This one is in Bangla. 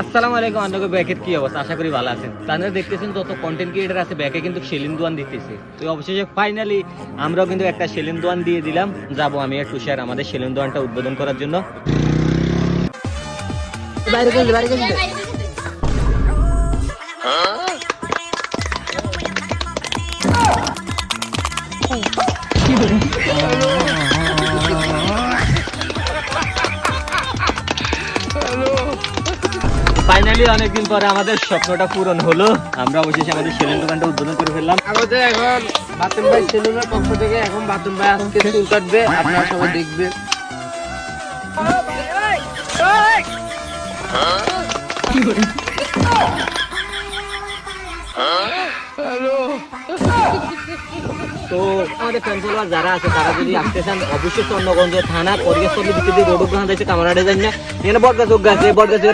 আসসালামু আলাইকুম আন্নাগো ব্যাকের কি অবস্থা, আশা করি ভালো আছেন। তাদের দেখতেছেন যত কন্টেন্ট ক্রিয়েটর আছে ব্যাকে কিন্তু সেলিন দোয়ান দিতেছে। তো অবশেষে ফাইনালি আমরাও কিন্তু একটা সেলিন দোয়ান দিয়ে দিলাম। যাবো আমি একটু শেয়ার আমাদের সেলিন দোয়ানটা উদ্বোধন করার জন্য। ফাইনালি অনেকদিন পরে আমাদের স্বপ্নটা পূরণ হলো। আমরা অবশেষে আমাদের সেলুন দোকানটা উদ্বোধন করে ফেললাম। আমাদের এখন বাতুন ভাই সেলুনের পক্ষ থেকে এখন বাতুন ভাই আজকে চুল কাটবে, আপনারা সবাই দেখবেন। তো আমাদের ফ্যান ফলোয়ার যারা আছে তারা যদি আসতে চান অবশ্যই চন্দ্রগঞ্জ থানা পরিবেশ ভিত্তিতে রোড গ্রহণ দিয়েছে কামারাডে যান না, এখানে বটগাছ গাছ বটগাছ